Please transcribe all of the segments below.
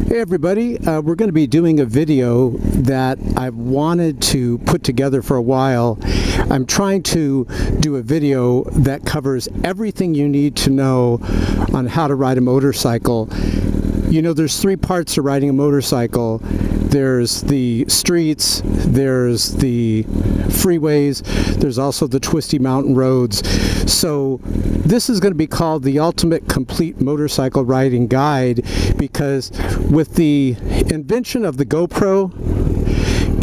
Hey everybody, we're going to be doing a video that I've wanted to put together for a while. I'm trying to do a video that covers everything you need to know on how to ride a motorcycle. You know, there's three parts to riding a motorcycle. There's the streets, there's the freeways, there's also the twisty mountain roads. So this is going to be called the Ultimate Complete Motorcycle Riding Guide, because with the invention of the GoPro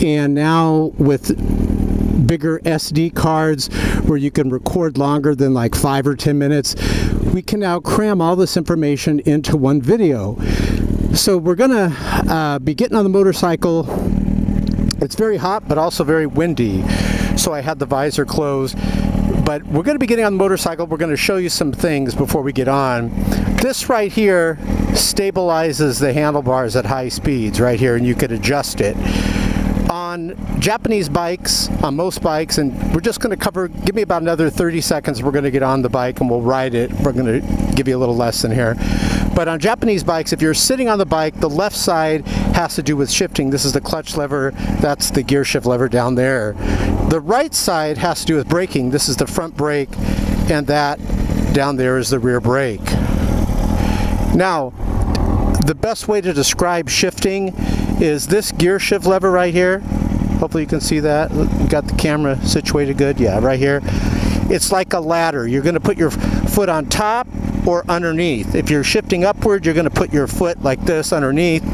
and now with bigger SD cards where you can record longer than like 5 or 10 minutes, we can now cram all this information into one video. So we're gonna be getting on the motorcycle. It's very hot but also very windy, so I had the visor closed. But we're going to be getting on the motorcycle. We're going to show you some things before we get on. This right here stabilizes the handlebars at high speeds right here, and you could adjust it. On Japanese bikes, on most bikes, and we're just going to cover, give me about another 30 seconds, we're going to get on the bike and we'll ride it. We're going to give you a little lesson here. But on Japanese bikes, if you're sitting on the bike, the left side has to do with shifting. This is the clutch lever, that's the gear shift lever down there. The right side has to do with braking. This is the front brake, and that down there is the rear brake. Now, the best way to describe shifting is this gear shift lever right here. Hopefully you can see that. Got the camera situated good. Yeah, right here. It's like a ladder. You're going to put your foot on top or underneath. If you're shifting upward, you're going to put your foot like this underneath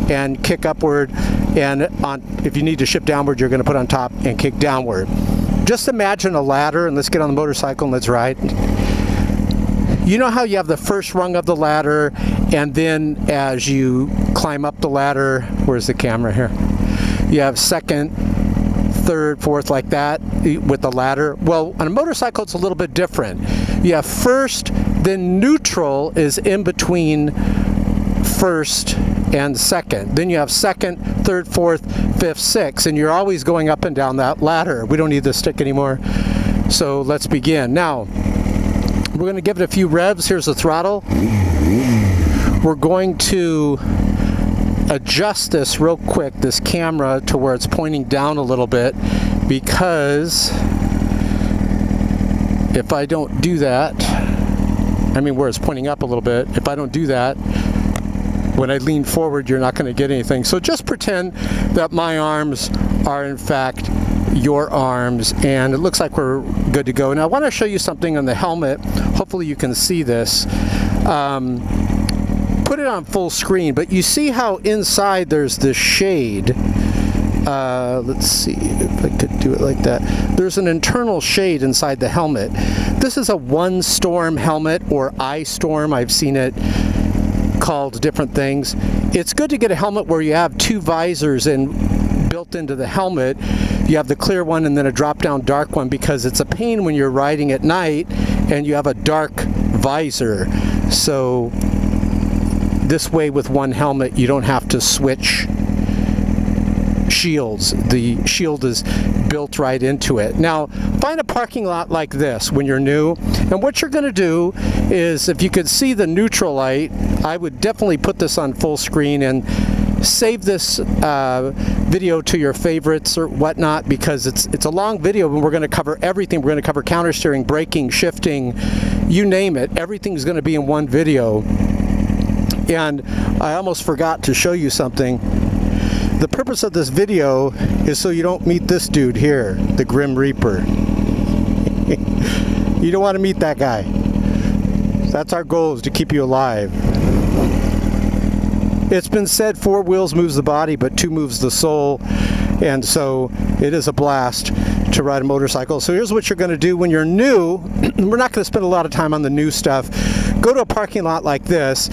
and kick upward. And if you need to shift downward, you're going to put on top and kick downward. Just imagine a ladder, and let's get on the motorcycle and let's ride. You know how you have the first rung of the ladder, and then as you climb up the ladder, where's the camera here? You have second, third, fourth, like that with the ladder. Well, on a motorcycle, it's a little bit different. You have first, then neutral is in between first and second. Then you have second, third, fourth, fifth, sixth, and you're always going up and down that ladder. We don't need this stick anymore. So let's begin. Now, we're going to give it a few revs. Here's the throttle. We're going to adjust this real quick, this camera, to where it's pointing down a little bit, because if I don't do that, I mean where it's pointing up a little bit, if I don't do that, when I lean forward, you're not going to get anything. So just pretend that my arms are in fact your arms, and it looks like we're good to go. Now I want to show you something on the helmet. Hopefully you can see this. Put it on full screen, but you see how inside there's this shade. Let's see if I could do it like that. There's an internal shade inside the helmet. This is a one storm helmet, or eye storm. I've seen it called different things. It's good to get a helmet where you have two visors built into the helmet. You have the clear one and then a drop down dark one, because it's a pain when you're riding at night and you have a dark visor. So this way, with one helmet, you don't have to switch shields. The shield is built right into it. Now, find a parking lot like this when you're new, and what you're going to do is, if you could see the neutral light, I would definitely put this on full screen and save this video to your favorites or whatnot, because it's a long video and we're going to cover everything. We're going to cover counter steering, braking, shifting, you name it. Everything's going to be in one video. And I almost forgot to show you something. The purpose of this video is so you don't meet this dude here, the Grim Reaper. You don't want to meet that guy. That's our goal, is to keep you alive. It's been said 4 wheels moves the body, but 2 moves the soul. And so it is a blast to ride a motorcycle. So here's what you're going to do when you're new. We're not going to spend a lot of time on the new stuff. Go to a parking lot like this.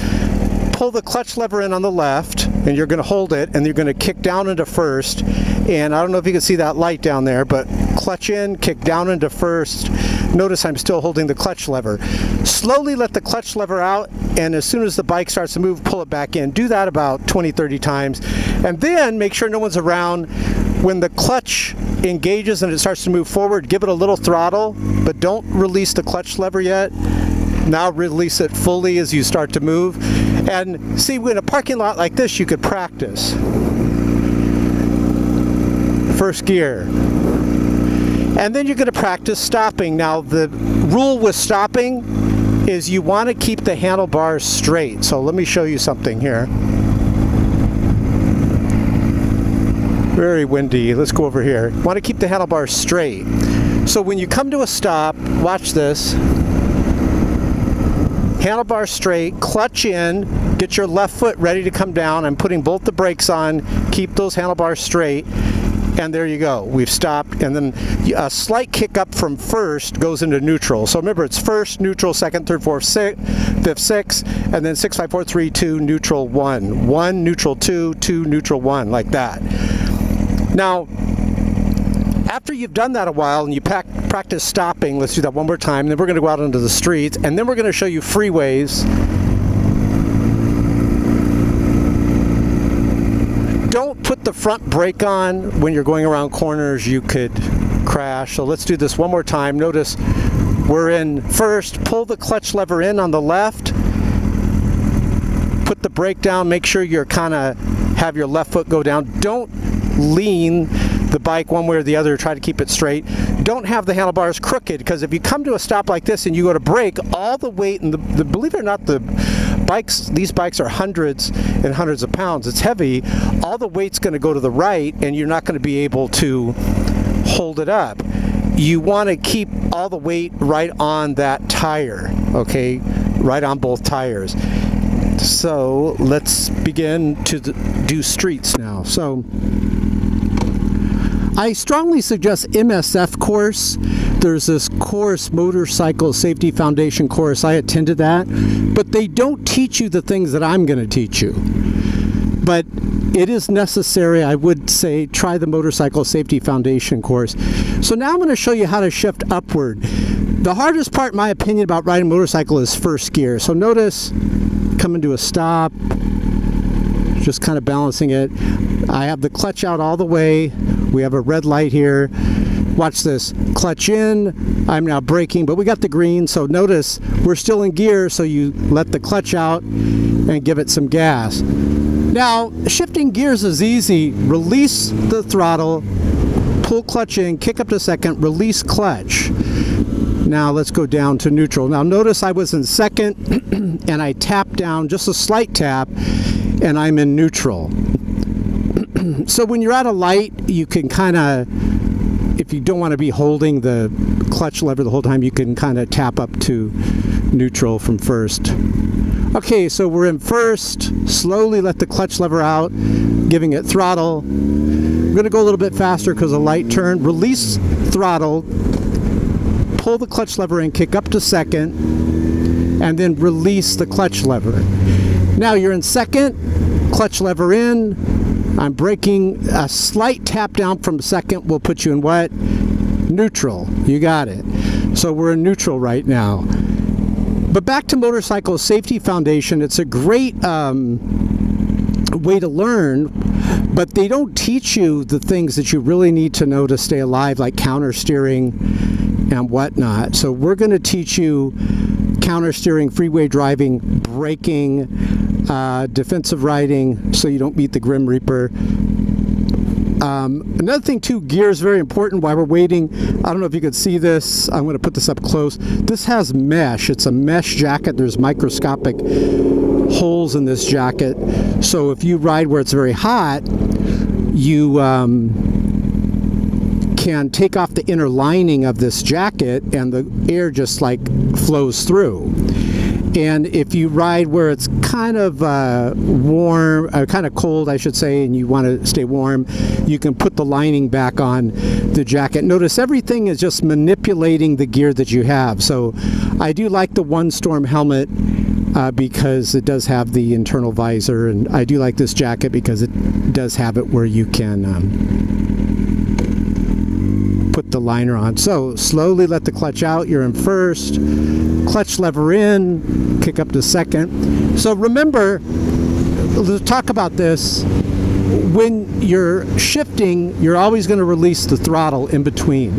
Pull the clutch lever in on the left, and you're going to hold it, and you're going to kick down into first. And I don't know if you can see that light down there, but clutch in, kick down into first. Notice I'm still holding the clutch lever. Slowly let the clutch lever out, and as soon as the bike starts to move, pull it back in. Do that about 20-30 times, and then make sure no one's around. When the clutch engages and it starts to move forward, give it a little throttle, but don't release the clutch lever yet. Now release it fully as you start to move. And see, in a parking lot like this, you could practice. First gear. And then you're going to practice stopping. Now, the rule with stopping is you want to keep the handlebars straight. So let me show you something here. Very windy. Let's go over here. Want to keep the handlebars straight. So when you come to a stop, watch this. Handlebars straight, clutch in, get your left foot ready to come down. I'm putting both the brakes on, keep those handlebars straight, and there you go. We've stopped, and then a slight kick up from first goes into neutral. So remember, it's first, neutral, second, third, fourth, fifth, sixth, and then 6, 5, 4, 3, 2, neutral, 1. 1, neutral, 2, 2, neutral, 1, like that. Now, after you've done that a while and you practice stopping, let's do that one more time, then we're going to go out into the streets, and then we're going to show you freeways. Don't put the front brake on when you're going around corners. You could crash. So let's do this one more time. Notice we're in first. Pull the clutch lever in on the left. Put the brake down. Make sure you're kind of have your left foot go down. Don't lean the bike one way or the other. Try to keep it straight. Don't have the handlebars crooked, because if you come to a stop like this and you go to brake, all the weight, and believe it or not, these bikes are hundreds and hundreds of pounds. It's heavy. All the weight's going to go to the right, and you're not going to be able to hold it up. You want to keep all the weight right on that tire, okay? Right on both tires. So let's begin to do streets now. So I strongly suggest MSF course. There's this course, Motorcycle Safety Foundation course. I attended that, but they don't teach you the things that I'm going to teach you. But it is necessary. I would say try the Motorcycle Safety Foundation course. So now I'm going to show you how to shift upward. The hardest part, in my opinion, about riding a motorcycle is first gear. So notice, coming to a stop, just kind of balancing it. I have the clutch out all the way. We have a red light here. Watch this. Clutch in. I'm now braking, but we got the green. So notice we're still in gear, so you let the clutch out and give it some gas. Now, shifting gears is easy. Release the throttle, pull clutch in, kick up to second, release clutch. Now let's go down to neutral. Now notice I was in second and I tapped down, just a slight tap, and I'm in neutral. So when you're at a light, you can kind of, if you don't want to be holding the clutch lever the whole time, you can kind of tap up to neutral from first. Okay, so we're in first. Slowly let the clutch lever out, giving it throttle. We're going to go a little bit faster because the light turned. Release throttle. Pull the clutch lever in, kick up to second, and then release the clutch lever. Now you're in second, clutch lever in. I'm braking. A slight tap down from second will put you in what? Neutral. You got it. So we're in neutral right now. But back to Motorcycle Safety Foundation, it's a great way to learn, but they don't teach you the things that you really need to know to stay alive, like counter steering and whatnot. So we're going to teach you counter steering, freeway driving, braking, defensive riding, so you don't meet the Grim Reaper. Another thing too, gear is very important while we're waiting. I don't know if you can see this. I'm going to put this up close. This has mesh. It's a mesh jacket. There's microscopic holes in this jacket. So if you ride where it's very hot, you can take off the inner lining of this jacket and the air just like flows through. And if you ride where it's kind of warm, kind of cold, I should say, and you want to stay warm, you can put the lining back on the jacket. Notice everything is just manipulating the gear that you have. So I do like the One Storm helmet because it does have the internal visor, and I do like this jacket because it does have it where you can put the liner on. So slowly let the clutch out. You're in first. Clutch lever in, kick up to second. So remember, let's talk about this. When you're shifting, you're always going to release the throttle in between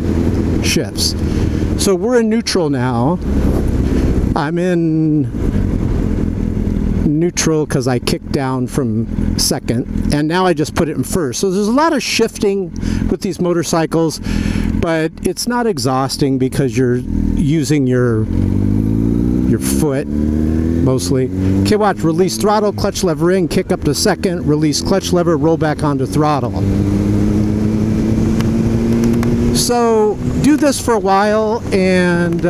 shifts. So we're in neutral now. I'm in neutral because I kicked down from second, and now I just put it in first. So there's a lot of shifting with these motorcycles, but it's not exhausting because you're using your foot mostly. Okay, watch. Release throttle, clutch lever in, kick up to second, release clutch lever, roll back onto throttle. So do this for a while, and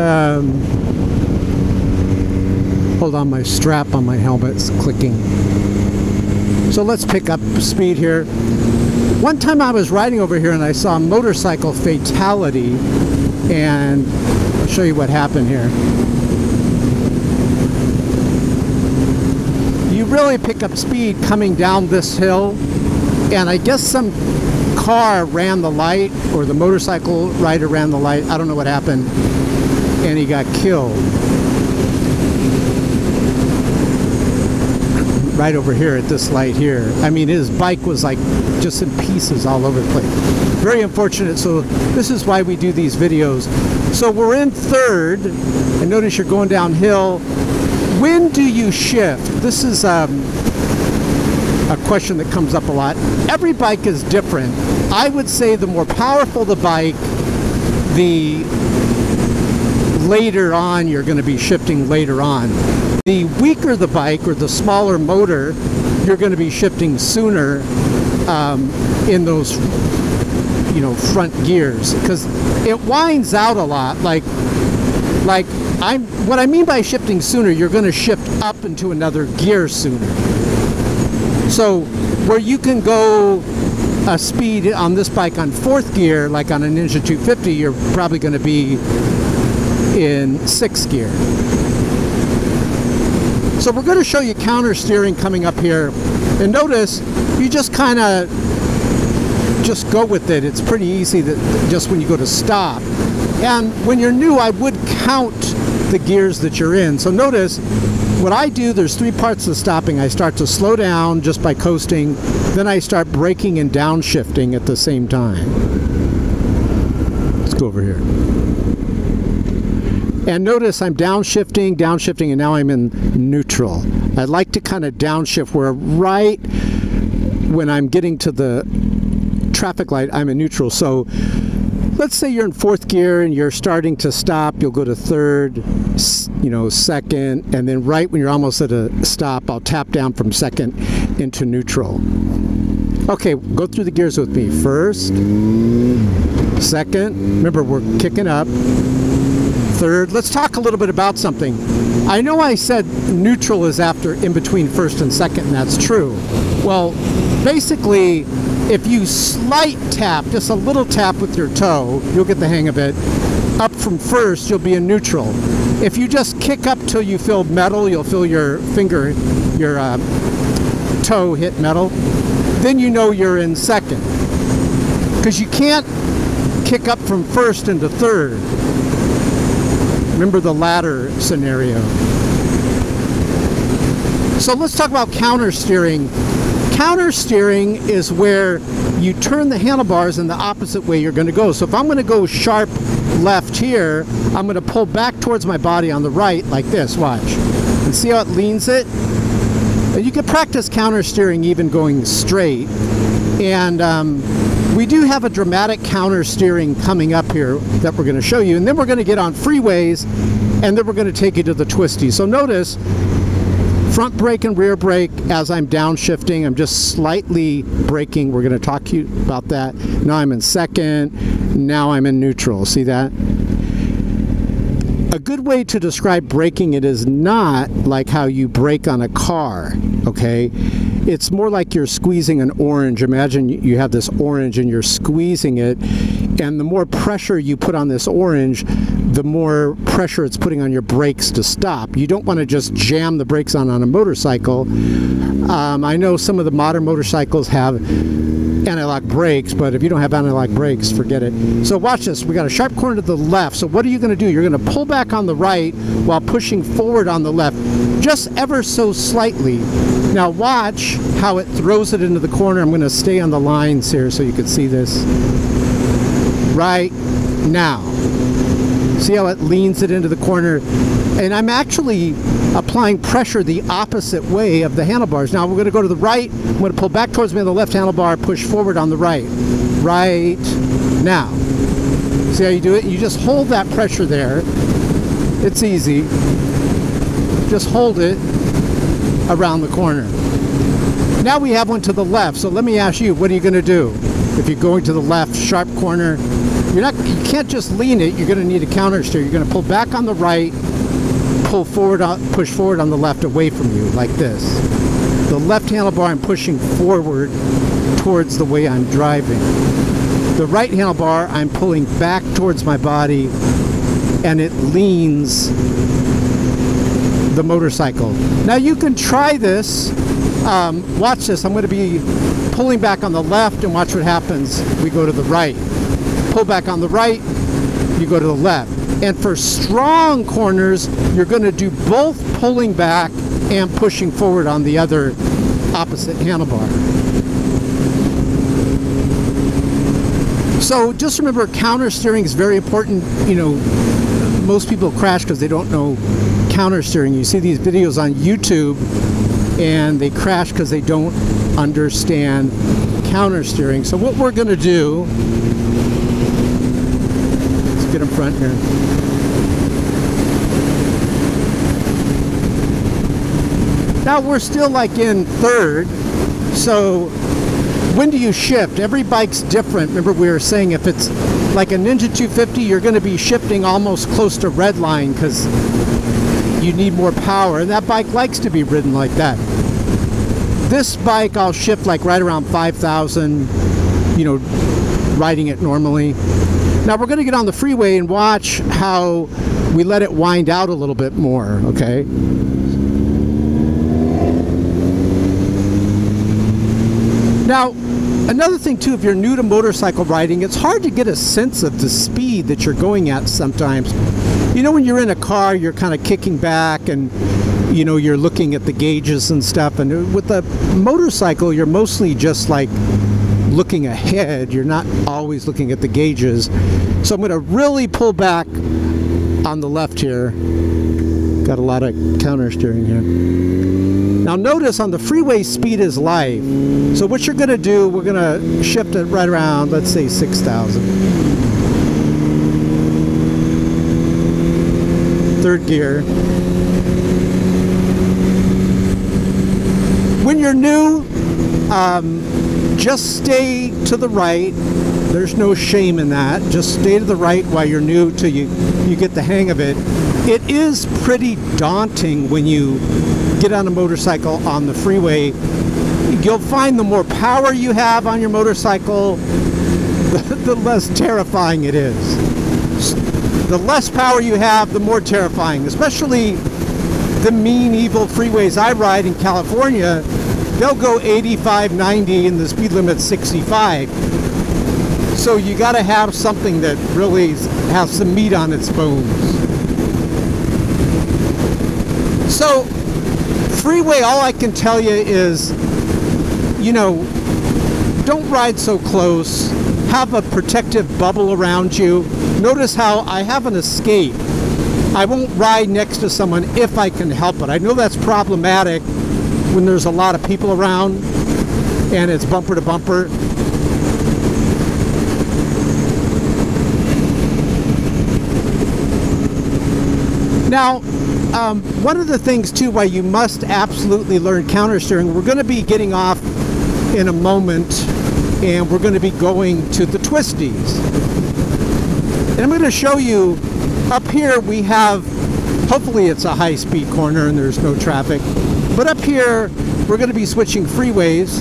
hold on, my strap on my helmet's clicking. So let's pick up speed here. One time I was riding over here and I saw a motorcycle fatality, and I'll show you what happened here. You really pick up speed coming down this hill, and I guess some car ran the light, or the motorcycle rider ran the light. I don't know what happened, and he got killed. Right over here at this light here. I mean, his bike was like just in pieces all over the place. Very unfortunate. So this is why we do these videos. So we're in third, and notice you're going downhill. When do you shift? This is a question that comes up a lot. Every bike is different. I would say the more powerful the bike, the later on you're going to be shifting later on. The weaker the bike, or the smaller motor, you're going to be shifting sooner in those, you know, front gears, because it winds out a lot. What I mean by shifting sooner, you're going to shift up into another gear sooner. So where you can go a speed on this bike on fourth gear, like on a Ninja 250, you're probably going to be in sixth gear. So we're going to show you counter steering coming up here, and notice you just kind of just go with it. It's pretty easy that just when you go to stop. And when you're new, I would count the gears that you're in. So notice what I do, there's three parts to stopping. I start to slow down just by coasting, then I start braking and downshifting at the same time. Let's go over here. And notice I'm downshifting, and now I'm in neutral. I like to kind of downshift where right when I'm getting to the traffic light, I'm in neutral. So let's say you're in fourth gear and you're starting to stop, you'll go to third, you know, second, and then right when you're almost at a stop, I'll tap down from second into neutral. Okay, go through the gears with me. First, second, remember we're kicking up. Third. Let's talk a little bit about something. I know I said neutral is after in between first and second, and that's true. Well, basically, if you slight tap, just a little tap with your toe, you'll get the hang of it. Up from first, you'll be in neutral. If you just kick up till you feel metal, you'll feel your finger, your toe hit metal, then you know you're in second. Because you can't kick up from first into third. Remember the ladder scenario. So let's talk about counter steering. Counter steering is where you turn the handlebars in the opposite way you're going to go. So if I'm going to go sharp left here, I'm going to pull back towards my body on the right like this. Watch. And see how it leans it? And you can practice counter steering even going straight. And we do have a dramatic counter steering coming up here that we're going to show you, and then we're going to get on freeways, and then we're going to take you to the twisties. So notice front brake and rear brake as I'm downshifting. I'm just slightly braking. We're going to talk to you about that. Now I'm in second. Now I'm in neutral. See that? A good way to describe braking it is not like how you brake on a car, okay? It's more like you're squeezing an orange. Imagine you have this orange and you're squeezing it, and the more pressure you put on this orange, the more pressure it's putting on your brakes to stop. You don't want to just jam the brakes on a motorcycle. I know some of the modern motorcycles have anti-lock brakes, but if you don't have anti-lock brakes, forget it. So watch this. We got a sharp corner to the left. So what are you going to do? You're going to pull back on the right while pushing forward on the left, just ever so slightly. Now watch how it throws it into the corner. I'm going to stay on the lines here so you can see this. Right now. See how it leans it into the corner? And I'm actually applying pressure the opposite way of the handlebars. Now we're going to go to the right. I'm going to pull back towards me on the left handlebar, push forward on the right. Right now. See how you do it? You just hold that pressure there. It's easy. Just hold it around the corner. Now we have one to the left. So let me ask you, what are you going to do? If you're going to the left, sharp corner, you can't just lean it. You're going to need a counter steer. You're going to pull back on the right, pull forward, push forward on the left away from you, like this. The left handlebar I'm pushing forward towards the way I'm driving. The right handlebar I'm pulling back towards my body, and it leans the motorcycle. Now you can try this. Watch this. I'm going to be pulling back on the left, and watch what happens. We go to the right. Pull back on the right, you go to the left. And for strong corners, you're going to do both pulling back and pushing forward on the other opposite handlebar. So just remember, counter steering is very important. You know, most people crash because they don't know counter steering. You see these videos on YouTube and they crash because they don't understand counter steering. So what we're going to do, let's get in front here. Now we're still like in third, so when do you shift? Every bike's different. Remember we were saying if it's like a Ninja 250, you're going to be shifting almost close to red line because you need more power, and that bike likes to be ridden like that. This bike I'll shift like right around 5,000, you know, riding it normally. Now we're going to get on the freeway and watch how we let it wind out a little bit more, okay? Now, another thing too, if you're new to motorcycle riding, it's hard to get a sense of the speed that you're going at sometimes. You know, when you're in a car, you're kind of kicking back and, you know, you're looking at the gauges and stuff. And with the motorcycle, you're mostly just like looking ahead. You're not always looking at the gauges. So I'm going to really pull back on the left here. Got a lot of counter steering here. Now notice on the freeway, speed is life. So what you're going to do, we're going to shift it right around, let's say 6,000. Third gear. When you're new, just stay to the right. There's no shame in that. Just stay to the right while you're new till you get the hang of it. It is pretty daunting when you get on a motorcycle on the freeway. You'll find the more power you have on your motorcycle, the less terrifying it is. The less power you have, the more terrifying. Especially the mean, evil freeways I ride in California, they'll go 85, 90, and the speed limit's 65. So you got to have something that really has some meat on its bones. So, freeway, all I can tell you is, you know, don't ride so close. Have a protective bubble around you. Notice how I have an escape. I won't ride next to someone if I can help it. I know that's problematic when there's a lot of people around and it's bumper to bumper. Now, one of the things too why you must absolutely learn counter steering, we're going to be getting off in a moment and we're going to be going to the twisties. And I'm going to show you up here we have, hopefully it's a high-speed corner and there's no traffic, but up here we're going to be switching freeways,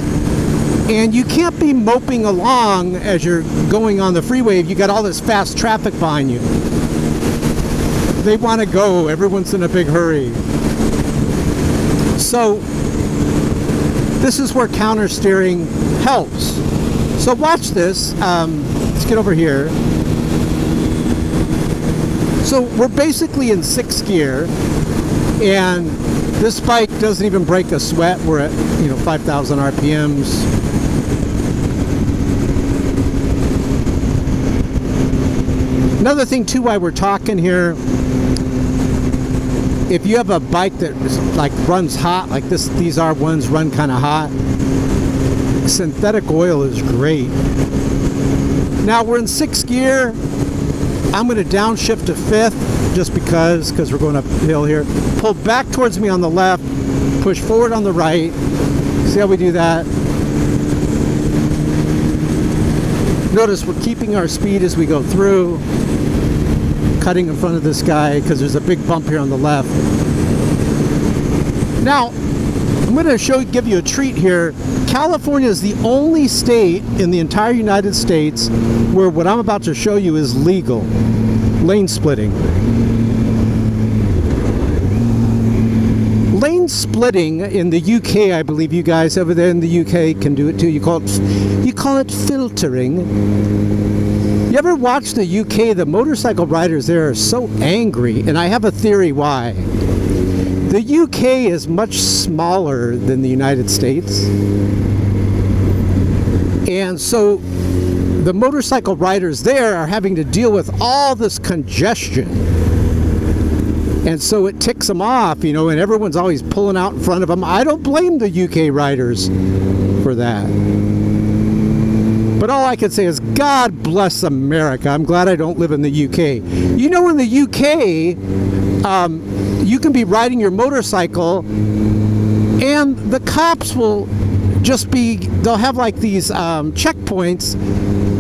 and you can't be moping along as you're going on the freeway if you got all this fast traffic behind you. They want to go. Everyone's in a big hurry. So this is where counter steering helps. So watch this. Let's get over here. So we're basically in 6th gear, and this bike doesn't even break a sweat. We're at 5,000 RPMs. Another thing too, why we're talking here, if you have a bike that like runs hot, like this, these R1s run kind of hot, synthetic oil is great. Now we're in 6th gear. I'm going to downshift to 5th just because we're going uphill here. Pull back towards me on the left, push forward on the right. See how we do that? Notice we're keeping our speed as we go through, cutting in front of this guy because there's a big bump here on the left. Now, I'm going to give you a treat here. California is the only state in the entire United States where what I'm about to show you is legal. Lane splitting. Lane splitting in the UK, I believe you guys over there in the UK can do it too. You call it filtering. You ever watch the UK? The motorcycle riders there are so angry, and I have a theory why. The UK is much smaller than the United States, and so the motorcycle riders there are having to deal with all this congestion, and so it ticks them off, you know, and everyone's always pulling out in front of them. I don't blame the UK riders for that, but all I can say is God bless America. I'm glad I don't live in the UK. You know, in the UK, you can be riding your motorcycle and the cops will just they'll have like these checkpoints,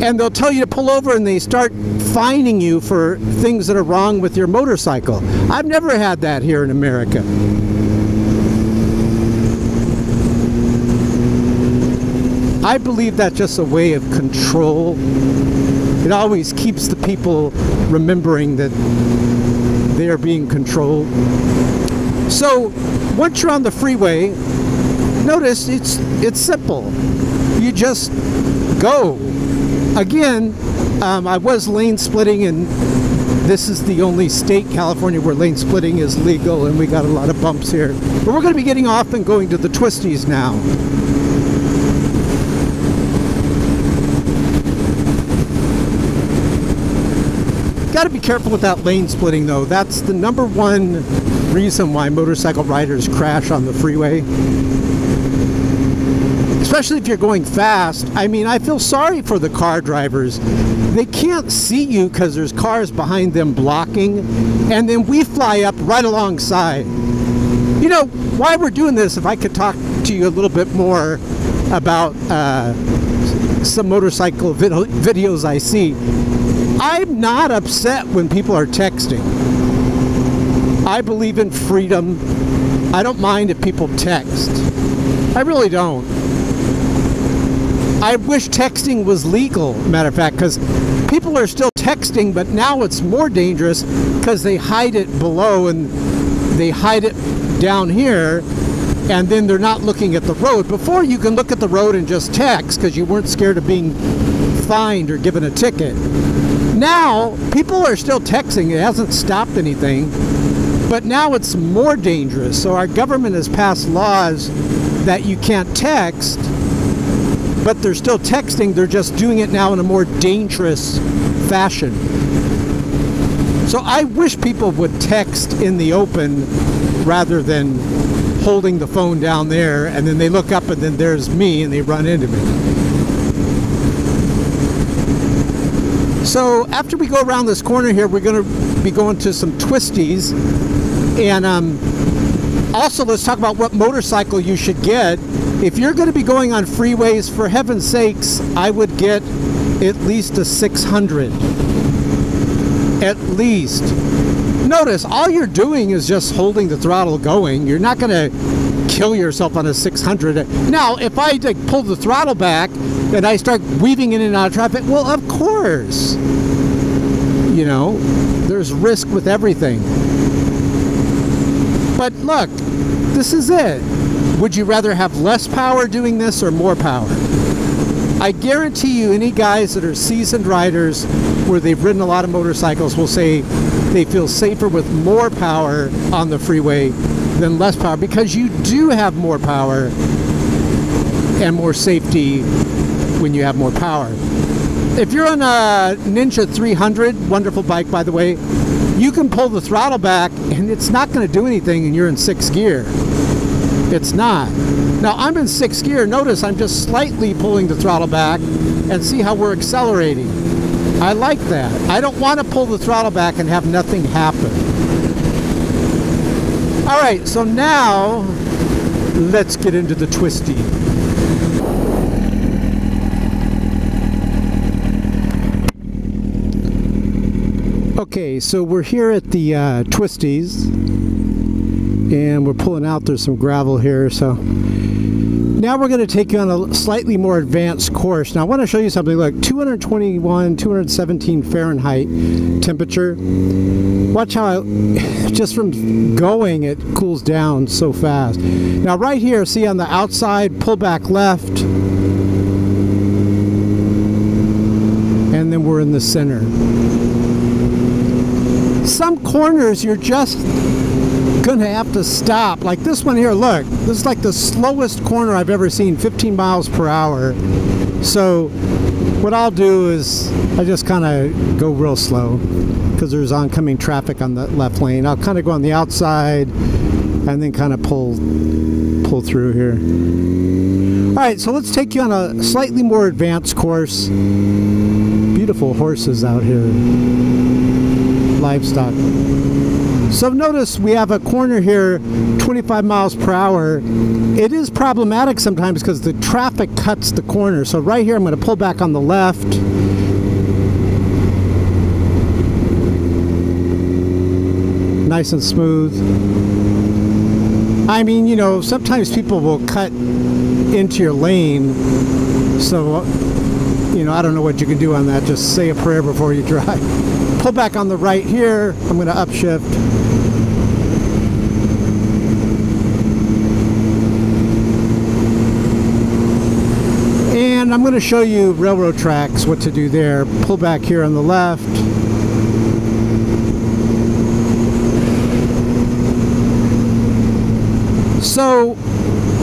and they'll tell you to pull over, and they start fining you for things that are wrong with your motorcycle. I've never had that here in America. I believe that's just a way of control. It always keeps the people remembering that they are being controlled. So once you're on the freeway, notice it's simple. You just go. Again, I was lane splitting, and this is the only state, California, where lane splitting is legal, and we got a lot of bumps here. But we're going to be getting off and going to the twisties now. Got to be careful with that lane splitting though. That's the #1 reason why motorcycle riders crash on the freeway. Especially if you're going fast. I mean, I feel sorry for the car drivers. They can't see you because there's cars behind them blocking, and then we fly up right alongside. You know, why we're doing this, if I could talk to you a little bit more about some motorcycle videos I see. I'm not upset when people are texting. I believe in freedom. I don't mind if people text. I really don't. I wish texting was legal, matter of fact, because people are still texting, but now it's more dangerous because they hide it below and they hide it down here, and then they're not looking at the road. Before, you can look at the road and just text because you weren't scared of being fined or given a ticket. Now, people are still texting. It hasn't stopped anything, but now it's more dangerous. So our government has passed laws that you can't text, but they're still texting. They're just doing it now in a more dangerous fashion. So I wish people would text in the open rather than holding the phone down there, and then they look up and then there's me and they run into me. So after we go around this corner here, we're going to be going to some twisties, and also let's talk about what motorcycle you should get. If you're going to be going on freeways, for heaven's sakes, I would get at least a 600. At least. Notice, all you're doing is just holding the throttle going. You're not going to kill yourself on a 600. Now, if I pull the throttle back and I start weaving in and out of traffic, well, of course. You know, there's risk with everything. But look, this is it. Would you rather have less power doing this or more power? I guarantee you any guys that are seasoned riders where they've ridden a lot of motorcycles will say they feel safer with more power on the freeway than less power, because you do have more power and more safety when you have more power. If you're on a Ninja 300, wonderful bike by the way, you can pull the throttle back and it's not going to do anything and you're in 6th gear. It's not. Now I'm in 6th gear. Notice I'm just slightly pulling the throttle back and see how we're accelerating. I like that. I don't want to pull the throttle back and have nothing happen. All right, so now let's get into the twisty. Okay, so we're here at the twisties, and we're pulling out. There's some gravel here, so now we're going to take you on a slightly more advanced course. Now I want to show you something. Look, 221, 217 Fahrenheit temperature. Watch how just from going it cools down so fast. Now right here, see on the outside, pull back left, and then we're in the center. Some corners you're just gonna have to stop, like this one here. Look, this is like the slowest corner I've ever seen, 15 miles per hour. So what I'll do is I just kind of go real slow because there's oncoming traffic on the left lane. I'll kind of go on the outside and then kind of pull through here. All right, so let's take you on a slightly more advanced course. Beautiful horses out here, livestock. So notice we have a corner here, 25 miles per hour. It is problematic sometimes because the traffic cuts the corner. So right here I'm going to pull back on the left. Nice and smooth. I mean, you know, sometimes people will cut into your lane. So, you know, I don't know what you can do on that. Just say a prayer before you drive. Pull back on the right here. I'm going to upshift. And I'm going to show you railroad tracks, what to do there. Pull back here on the left. So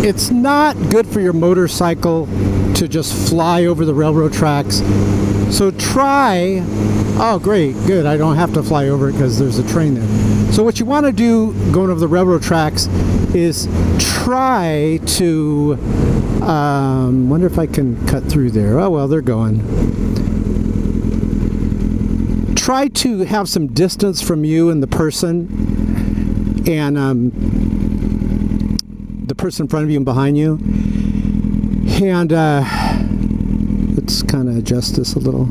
it's not good for your motorcycle to just fly over the railroad tracks. So try, oh great, good, I don't have to fly over it because there's a train there. So what you want to do going over the railroad tracks is try to, wonder if I can cut through there. Oh well, they're going. Try to have some distance from you and the person, and the person in front of you and behind you. And let's kind of adjust this a little.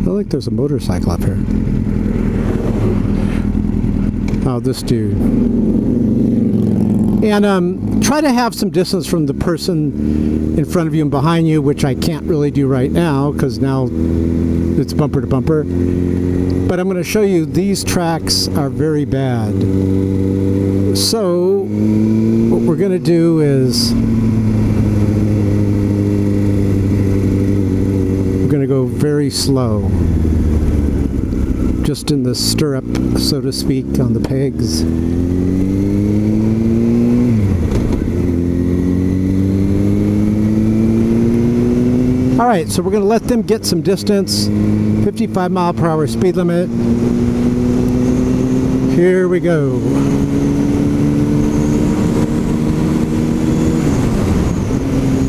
I feel like there's a motorcycle up here. Oh, this dude. And try to have some distance from the person in front of you and behind you, which I can't really do right now because now it's bumper to bumper. But I'm going to show you these tracks are very bad. So what we're going to do is we're going to go very slow, just in the stirrup, so to speak, on the pegs. All right, so we're going to let them get some distance. 55 mile per hour speed limit. Here we go.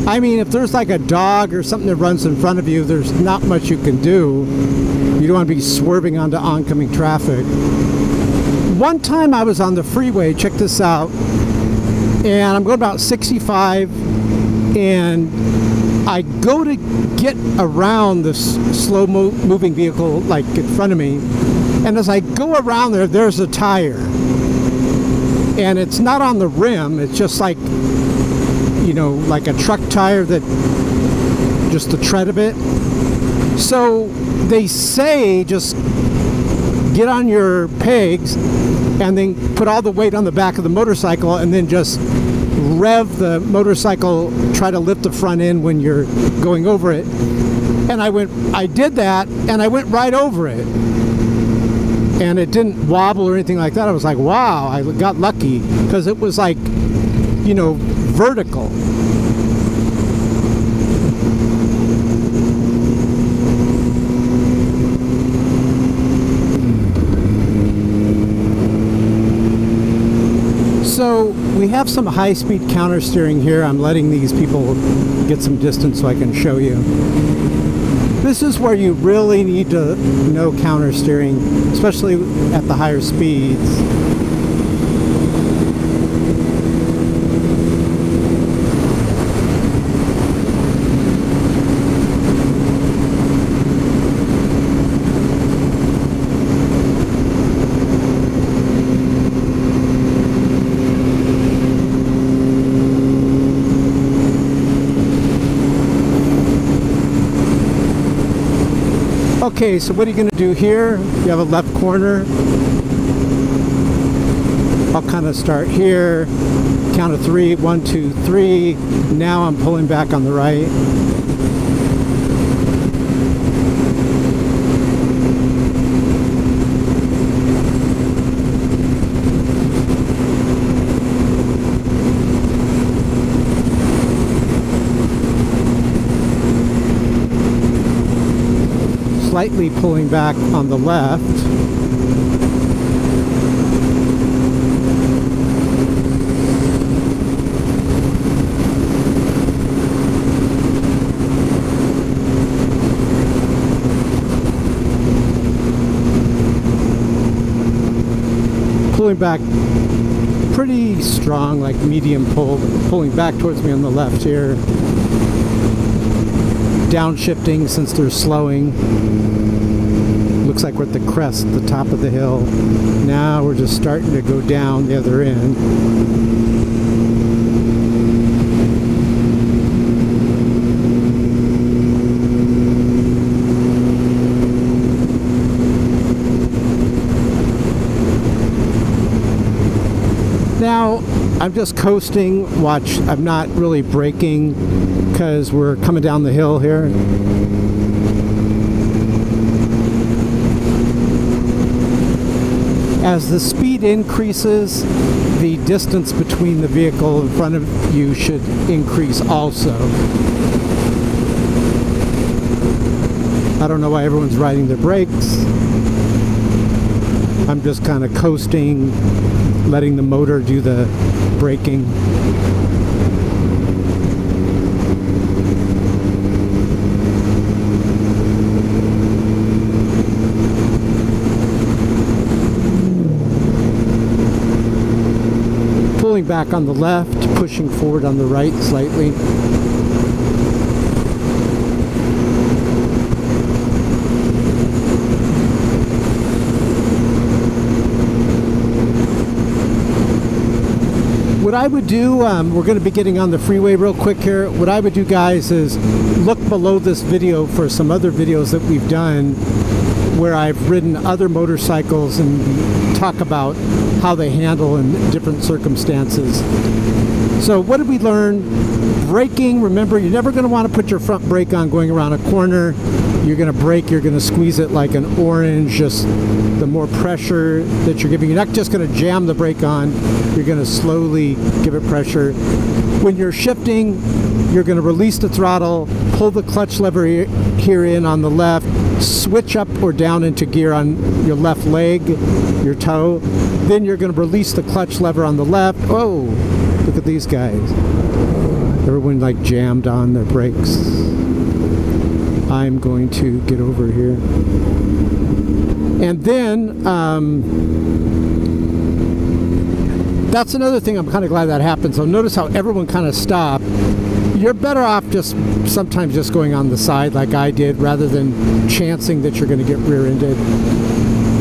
I mean, if there's like a dog or something that runs in front of you, there's not much you can do. You don't want to be swerving onto oncoming traffic. One time I was on the freeway, check this out, and I'm going about 65, and I go to get around this slow moving vehicle like in front of me, and as I go around there, there's a tire, and it's not on the rim, it's just like, you know, like a truck tire, that just the tread of it. So they say just get on your pegs and then put all the weight on the back of the motorcycle and then just rev the motorcycle, try to lift the front end when you're going over it. And I did that, and I went right over it, and it didn't wobble or anything like that. I was like, wow, I got lucky, because it was like, you know, vertical. We have some high-speed counter steering here. I'm letting these people get some distance so I can show you. This is where you really need to know counter steering, especially at the higher speeds. Okay, so what are you going to do here? You have a left corner. I'll kind of start here. Count of 3, 1, 2, 3. Now I'm pulling back on the right. Slightly pulling back on the left. Pulling back pretty strong, like medium pull, pulling back towards me on the left here. Downshifting since they're slowing. Looks like we're at the crest, the top of the hill. Now we're just starting to go down the other end. Now I'm just coasting. Watch, I'm not really braking because we're coming down the hill here. As the speed increases, the distance between the vehicle in front of you should increase also. I don't know why everyone's riding their brakes. I'm just kind of coasting, letting the motor do the braking. Pulling back on the left, pushing forward on the right slightly. What I would do, we're going to be getting on the freeway real quick here. What I would do, guys, is look below this video for some other videos that we've done where I've ridden other motorcycles and talk about how they handle in different circumstances. So what did we learn? Braking, remember, you're never going to want to put your front brake on going around a corner. You're going to brake, you're going to squeeze it like an orange, just the more pressure that you're giving. You're not just going to jam the brake on, you're going to slowly give it pressure. When you're shifting, you're going to release the throttle, pull the clutch lever here in on the left, switch up or down into gear on your left leg, your toe. Then you're going to release the clutch lever on the left. Oh, look at these guys. Everyone like jammed on their brakes. I'm going to get over here. And then, that's another thing I'm kind of glad that happened. So notice how everyone kind of stopped. You're better off just sometimes just going on the side like I did rather than chancing that you're going to get rear-ended.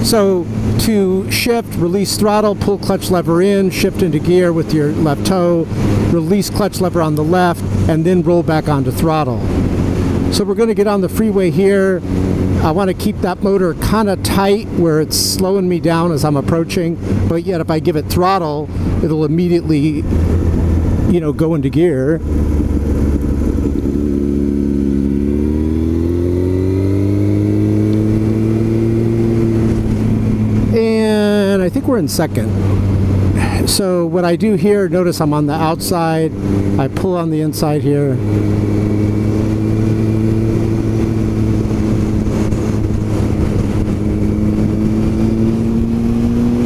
So to shift, release throttle, pull clutch lever in, shift into gear with your left toe, release clutch lever on the left, and then roll back onto throttle. So we're going to get on the freeway here. I want to keep that motor kind of tight where it's slowing me down as I'm approaching, but yet if I give it throttle, it'll immediately, you know, go into gear. And I think we're in second. So what I do here, notice I'm on the outside. I pull on the inside here.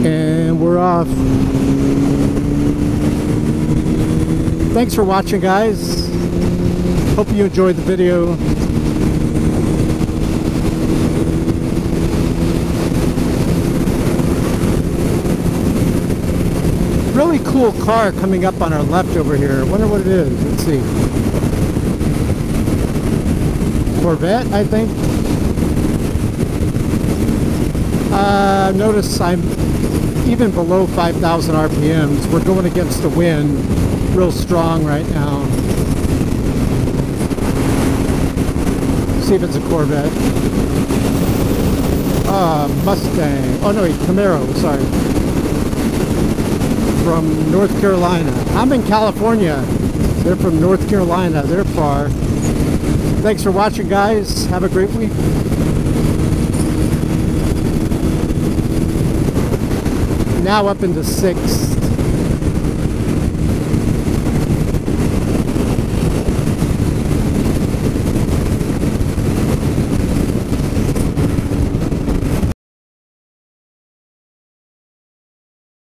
And we're off. Thanks for watching, guys. Hope you enjoyed the video. Really cool car coming up on our left over here. I wonder what it is. Let's see. Corvette, I think. Notice I'm even below 5,000 RPMs. We're going against the wind real strong right now. See if it's a Corvette. Mustang. Oh no, Camaro, sorry. From North Carolina. I'm in California. They're from North Carolina. They're far. Thanks for watching, guys. Have a great week. Now up into 6.